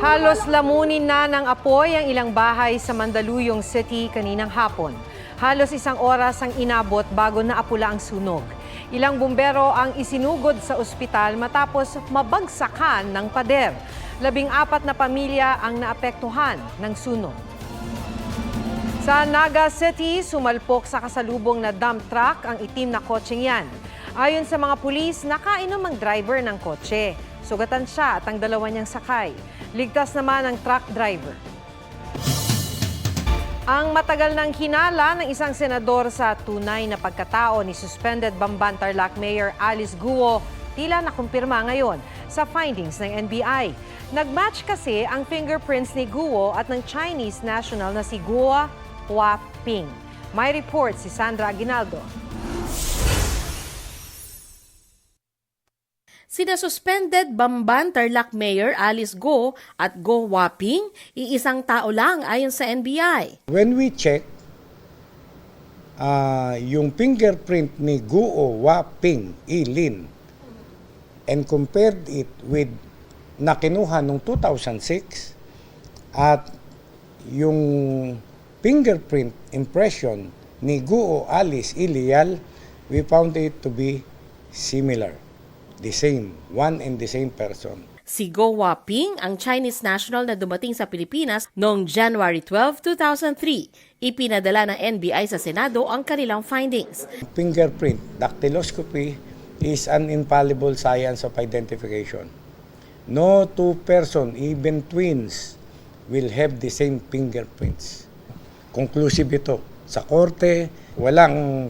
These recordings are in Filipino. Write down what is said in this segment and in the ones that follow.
Halos lamunin na ng apoy ang ilang bahay sa Mandaluyong City kaninang hapon. Halos 1 oras ang inabot bago naapula ang sunog. Ilang bumbero ang isinugod sa ospital matapos mabagsakan ng pader. 14 na pamilya ang naapektuhan ng sunog. Sa Naga City, sumalpok sa kasalubong na dump truck ang itim na kotseng yan. Ayon sa mga pulis, nakainom ang driver ng kotse. Sugatan siya at ang dalawa niyang sakay. Ligtas naman ang truck driver. Ang matagal ng hinala ng isang senador sa tunay na pagkatao ni suspended Bamban Tarlac Mayor Alice Guo tila nakumpirma ngayon sa findings ng NBI. Nagmatch kasi ang fingerprints ni Guo at ng Chinese national na si Guo Huaping. May report si Sandra Aguinaldo. Sina suspended Bamban Tarlac Mayor Alice Guo at Guo Huaping, iisang tao lang ayon sa NBI. When we check, yung fingerprint ni Guo Huaping, Ilin, and compared it with na kinuha noong 2006 at yung fingerprint impression ni Guo Alice Ilial, we found it to be similar. The same, one and the same person. Si Guo Huaping, ang Chinese national na dumating sa Pilipinas noong January 12, 2003. Ipinadala ng NBI sa Senado ang kanilang findings. Fingerprint, dactyloscopy is an infallible science of identification. No two person, even twins, will have the same fingerprints. Conclusive ito. Sa korte, walang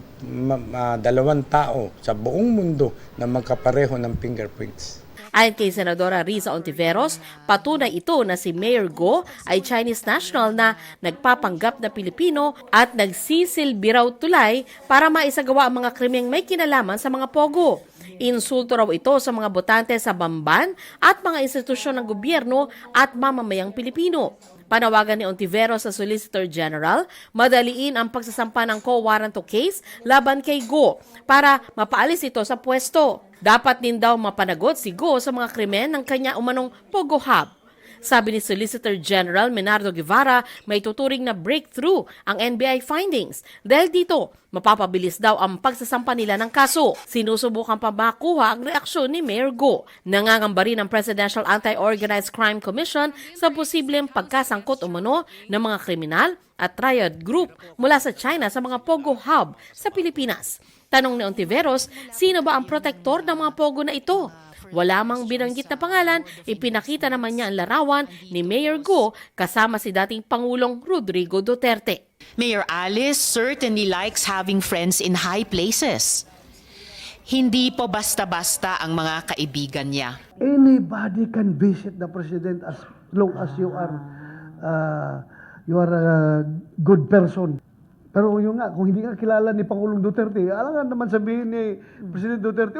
dalawang tao sa buong mundo na magkapareho ng fingerprints. Ayon kay Senadora Riza Ontiveros, patunay ito na si Mayor Guo ay Chinese national na nagpapanggap na Pilipino at nagsisilbi raw tulay para maisagawa ang mga krimeng may kinalaman sa mga pogo. Insulto raw ito sa mga botante sa Bamban at mga institusyon ng gobyerno at mamamayang Pilipino. Panawagan ni Ontiveros sa Solicitor General, madaliin ang pagsasampa ng co-warranto case laban kay Guo para mapaalis ito sa pwesto. Dapat din daw mapanagot si Guo sa mga krimen ng kanya umanong Pogo Hub. Sabi ni Solicitor General Menardo Guevara, may tuturing na breakthrough ang NBI findings. Dahil dito, mapapabilis daw ang pagsasampa nila ng kaso. Sinusubukan pa makuha ang reaksyon ni Mayor Guo. Nangangamba rin ang Presidential Anti-Organized Crime Commission sa posibleng pagkasangkot umano ng mga kriminal at triad group mula sa China sa mga Pogo Hub sa Pilipinas. Tanong ni Ontiveros, sino ba ang protektor ng mga Pogo na ito? Wala mang binanggit na pangalan, ipinakita naman niya ang larawan ni Mayor Guo kasama si dating Pangulong Rodrigo Duterte. Mayor Alice certainly likes having friends in high places. Hindi po basta-basta ang mga kaibigan niya. Anybody can visit the president as long as you are a good person. Pero yun nga, kung hindi ka kilala ni Pangulong Duterte, alangan naman sabihin ni President Duterte,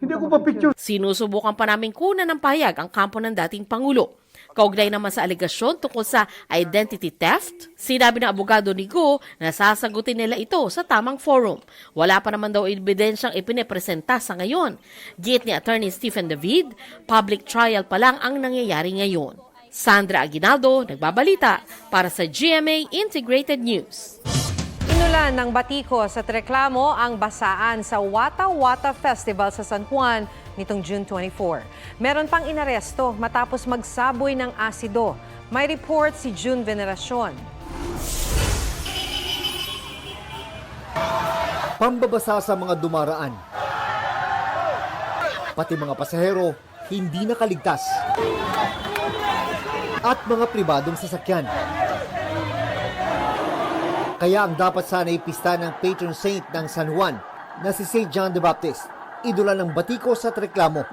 hindi ako pa-picture. Sinusubukan pa namin kunan ng pahayag ang kampo ng dating Pangulo. Kaugnay naman sa alegasyon tungkol sa identity theft, sinabi ng abogado ni Guo na sasagutin nila ito sa tamang forum. Wala pa naman daw ebidensyang ipinipresenta sa ngayon. Giit ni Attorney Stephen David, public trial pa lang ang nangyayari ngayon. Sandra Aguinaldo, nagbabalita para sa GMA Integrated News. Inulan ng batiko sa reklamo ang basaan sa Wata Wata Festival sa San Juan nitong June 24. Meron pang inaresto matapos magsaboy ng asido. May report si June Veneracion. Pambabasa sa mga dumaraan. Pati mga pasahero hindi nakaligtas. At mga pribadong sasakyan. Kaya ang dapat sana ipista ng patron saint ng San Juan na si St. John the Baptist, idula ng batiko sa reklamo.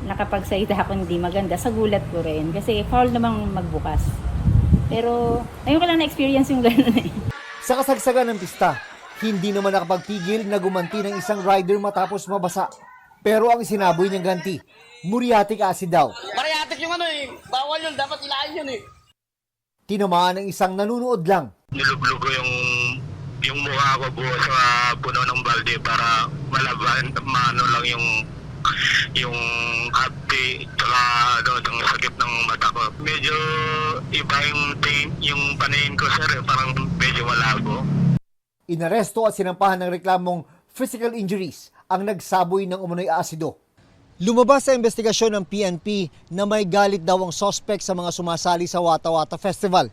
Nakapagsalita ako hindi maganda, sa gulat ko rin kasi foul namang magbukas. Pero ayun ko lang na-experience yung gano'n eh. Sa kasagsagan ng pista, hindi naman nakapagpigil na gumanti ng isang rider matapos mabasa. Pero ang sinaboy niyang ganti, muriatic acid daw. Muriatic yung bawal yun, dapat ilaan yun eh. Tinamaan ng isang nanunood lang. Niluglugo yung mukha ko buo sa puno ng balde para malaban, maano lang yung hati, tsaka ang sakit ng mata ko. Medyo iba yung paningin ko, sir. Parang medyo malabo. Inaresto at sinampahan ng reklamong physical injuries ang nagsaboy ng umunoy asido. Lumabas sa investigasyon ng PNP na may galit daw ang suspect sa mga sumasali sa Wata Wata Festival.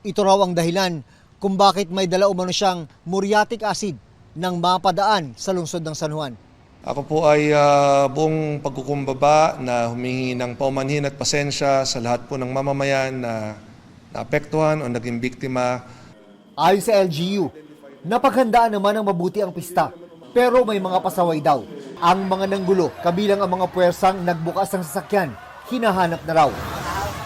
Ito raw ang dahilan kung bakit may dala umano siyang muriatic acid nang mapadaan sa lungsod ng San Juan. Ako po ay buong pagkukumbaba na humingi ng paumanhin at pasensya sa lahat po ng mamamayan na naapektuhan o naging biktima. Ayon sa LGU, napaghandaan naman ang mabuti ang pista, pero may mga pasaway daw. Ang mga nanggulo, kabilang ang mga puwersang nagbukas ng sasakyan, hinahanap na raw.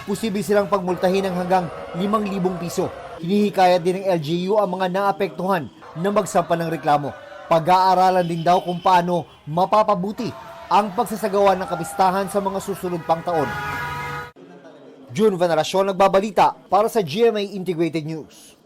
Posible silang pagmultahin ng hanggang 5,000 piso. Hinihikayat din ng LGU ang mga naapektuhan na magsampa ng reklamo. Pag-aaralan din daw kung paano mapapabuti ang pagsasagawa ng kapistahan sa mga susunod pang taon. June Veneracion nagbabalita para sa GMA Integrated News.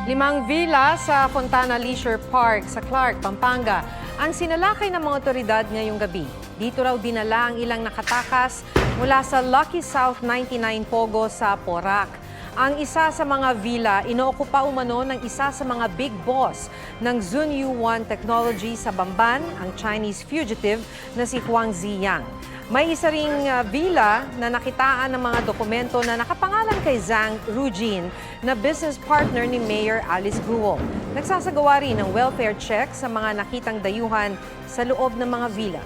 5 villa sa Fontana Leisure Park sa Clark, Pampanga ang sinalakay ng mga otoridad ngayong gabi. Dito raw dinala ang ilang nakatakas mula sa Lucky South 99 Pogo sa Porac. Ang isa sa mga villa, inookupa umano ng isa sa mga big boss ng Zunyu One Technology sa Bamban, ang Chinese fugitive na si Huang Ziyang. May isa ring villa na nakitaan ng mga dokumento na nakapangalan kay Zhang Rujin na business partner ni Mayor Alice Guo. Nagsasagawa rin ng welfare check sa mga nakitang dayuhan sa loob ng mga villa.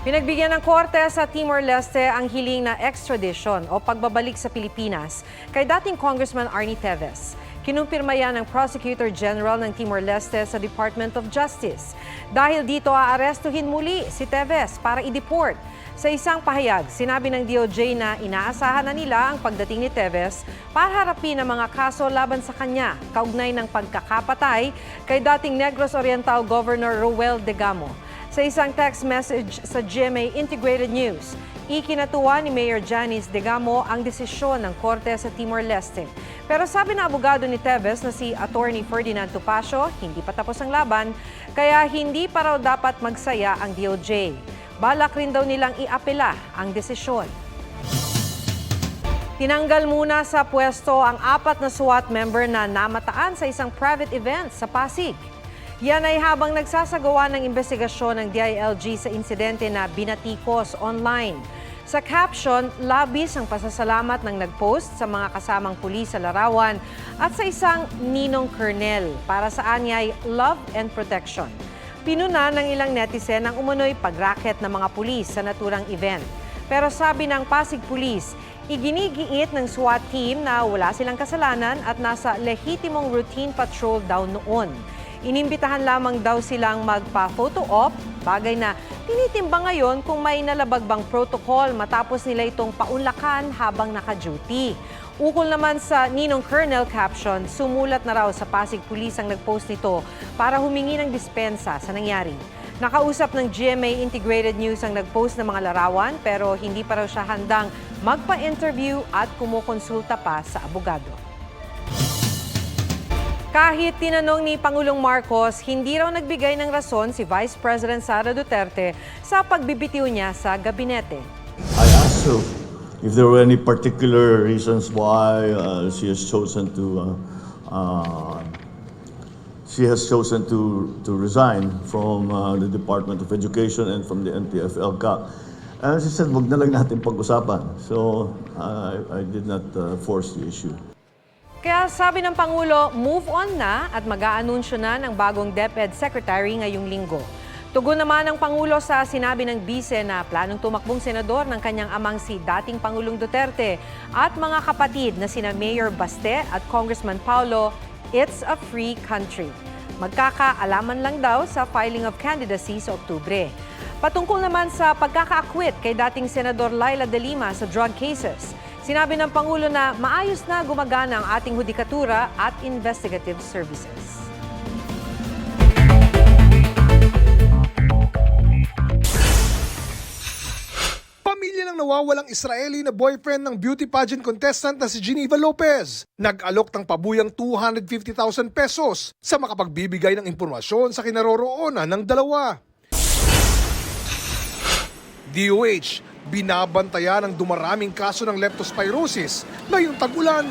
Pinagbigyan ng korte sa Timor-Leste ang hiling na extradition o pagbabalik sa Pilipinas kay dating Congressman Arnie Teves. Kinumpirma yan ng Prosecutor General ng Timor-Leste sa Department of Justice. Dahil dito aarestuhin muli si Teves para i-deport. Sa isang pahayag, sinabi ng DOJ na inaasahan na nila ang pagdating ni Teves para harapin ang mga kaso laban sa kanya kaugnay ng pagkakapatay kay dating Negros Oriental Governor Roel Degamo. Sa isang text message sa GMA Integrated News, ikinatuwa ni Mayor Janice Degamo ang desisyon ng korte sa Timor-Leste. Pero sabi ng abogado ni Teves na si Attorney Ferdinand Topacio, hindi pa tapos ang laban, kaya hindi pa raw dapat magsaya ang DOJ. Balak rin daw nilang iapela ang desisyon. Tinanggal muna sa pwesto ang 4 na SWAT member na namataan sa isang private event sa Pasig. Yan ay habang nagsasagawa ng investigasyon ng DILG sa insidente na binatikos online. Sa caption, labis ang pasasalamat ng nag-post sa mga kasamang pulis sa larawan at sa isang ninong colonel para sa anyay love and protection. Pinuna ng ilang netizen ang umunoy pagraket ng mga pulis sa naturang event. Pero sabi ng Pasig Police, iginigiit ng SWAT team na wala silang kasalanan at nasa lehitimong routine patrol daw noon. Inimbitahan lamang daw silang magpa-photo op, bagay na tinitimbang ngayon kung may nalabag bang protocol matapos nila itong paunlakan habang naka-duty. Ukol naman sa Ninong Colonel caption, sumulat na raw sa Pasig Police ang nag-post nito para humingi ng dispensa sa nangyari. Nakausap ng GMA Integrated News ang nag-post ng mga larawan pero hindi pa raw siya handang magpa-interview at kumukonsulta pa sa abogado. Kahit tinanong ni Pangulong Marcos, hindi raw nagbigay ng rason si Vice President Sara Duterte sa pagbibitiw niya sa gabinete. I asked her if there were any particular reasons why she has chosen to resign from the Department of Education and from the NTF-ELCAC. And she said, wag na lang natin pag-usapan. So I did not force the issue. Kaya sabi ng Pangulo, move on na at mag-aanunsyo na ng bagong DepEd Secretary ngayong linggo. Tugon naman ng Pangulo sa sinabi ng bise na planong tumakbong senador ng kanyang amang si dating Pangulong Duterte at mga kapatid na sina Mayor Baste at Congressman Paulo, it's a free country. Magkakaalaman lang daw sa filing of candidacy sa Oktubre. Patungkol naman sa pagkaka-acquit kay dating Senador Laila De Lima sa drug cases, sinabi ng Pangulo na maayos na gumagana ang ating hudikatura at investigative services. Pamilya ng nawawalang Israeli na boyfriend ng beauty pageant contestant na si Geneva Lopez nag-alok ng pabuyang 250,000 pesos sa makapagbibigay ng impormasyon sa kinaroroonan ng dalawa. DOH, binabantayan ang dumaraming kaso ng leptospirosis ngayong tag-ulan.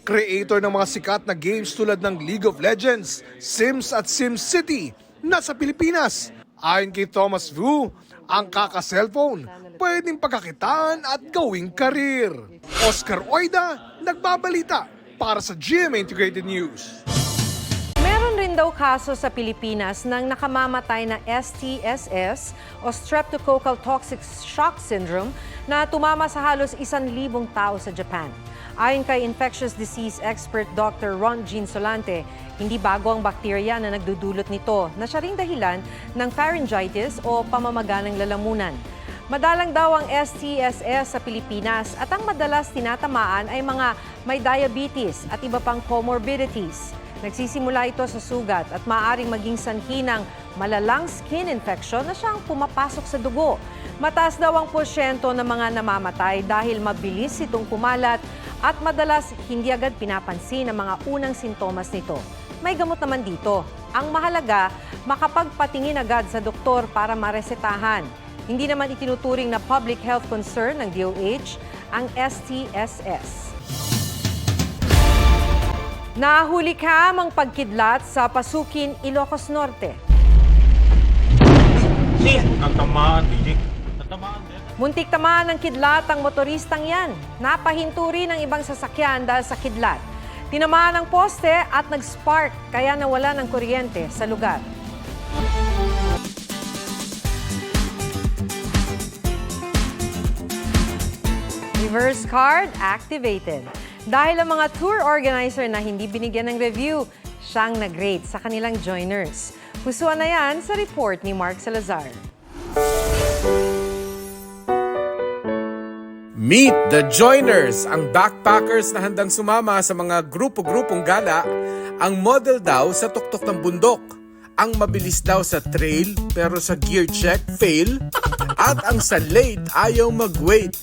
Creator ng mga sikat na games tulad ng League of Legends, Sims at SimCity nasa Pilipinas. Ayon kay Thomas Vu, ang kaka-cellphone pwedeng pagkakitaan at gawing karir. Oscar Oida, nagbabalita para sa GMA Integrated News. Meron rin daw kaso sa Pilipinas ng nakamamatay na STSS o Streptococcal Toxic Shock Syndrome na tumama sa halos 1,000 tao sa Japan. Ayon kay infectious disease expert Dr. Ron Jean Solante, hindi bago ang bakterya na nagdudulot nito na siya ring dahilan ng pharyngitis o pamamaga ng lalamunan. Madalang daw ang STSS sa Pilipinas at ang madalas tinatamaan ay mga may diabetes at iba pang comorbidities. Nagsisimula ito sa sugat at maaaring maging sanhi ng malalang skin infection na siyang pumapasok sa dugo. Mataas daw ang porsyento ng mga namamatay dahil mabilis itong kumalat at madalas hindi agad pinapansin ang mga unang sintomas nito. May gamot naman dito. Ang mahalaga, makapagpatingin agad sa doktor para maresetahan. Hindi naman itinuturing na public health concern ng DOH ang STSS. Nahuli ka mang pagkidlat sa Pasukin, Ilocos Norte. Muntik tamaan ng kidlat ang motoristang yan. Napahinto rin ang ibang sasakyan dahil sa kidlat. Tinamaan ang poste at nag-spark kaya nawala ng kuryente sa lugar. Reverse card activated. Dahil ang mga tour organizer na hindi binigyan ng review, siyang nag-rate sa kanilang joiners. Pusuan na yan sa report ni Mark Salazar. Meet the Joiners, ang backpackers na handang sumama sa mga grupo-grupong gala. Ang model daw sa tuktok ng bundok. Ang mabilis daw sa trail pero sa gear check fail. At ang sa late ayaw mag-wait.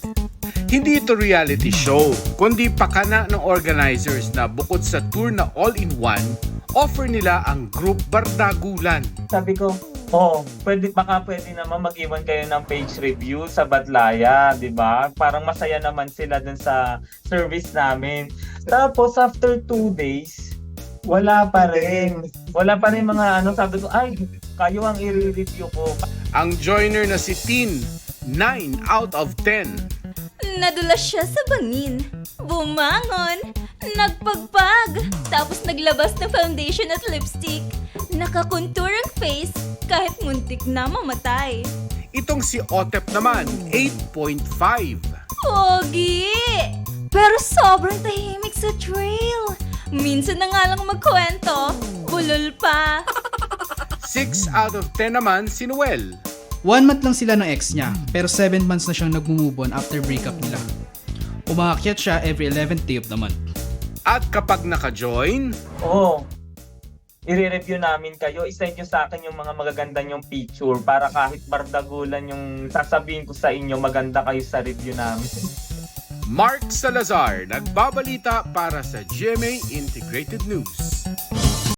Hindi ito reality show, kundi pakana ng organizers na bukod sa tour na all-in-one, offer nila ang group bardagulan. Sabi ko, baka pwede naman mag-iwan kayo ng page review sa Badlaya, di ba? Parang masaya naman sila dun sa service namin. Tapos after 2 days, wala pa rin. Wala pa rin mga sabi ko, kayo ang i-review ko. Ang joiner na si Tin, 9 out of 10. Nadulas siya sa bangin, bumangon, nagpagpag, tapos naglabas ng foundation at lipstick. Nakakontour ang face kahit muntik na mamatay. Itong si Otep naman, 8.5. Pogi! Pero sobrang tahimik sa trail. Minsan na nga lang magkwento, bulol pa. 6 out of 10 naman si Noel. 1 month lang sila ng ex niya, pero 7 months na siyang nag-move on after breakup nila. Umaakyat siya every 11th day of the month. At kapag naka-join, i-review namin kayo. I-send nyo sa akin yung mga magaganda nyong picture para kahit bardagulan yung sasabihin ko sa inyo, maganda kayo sa review namin. Mark Salazar, nagbabalita para sa GMA Integrated News.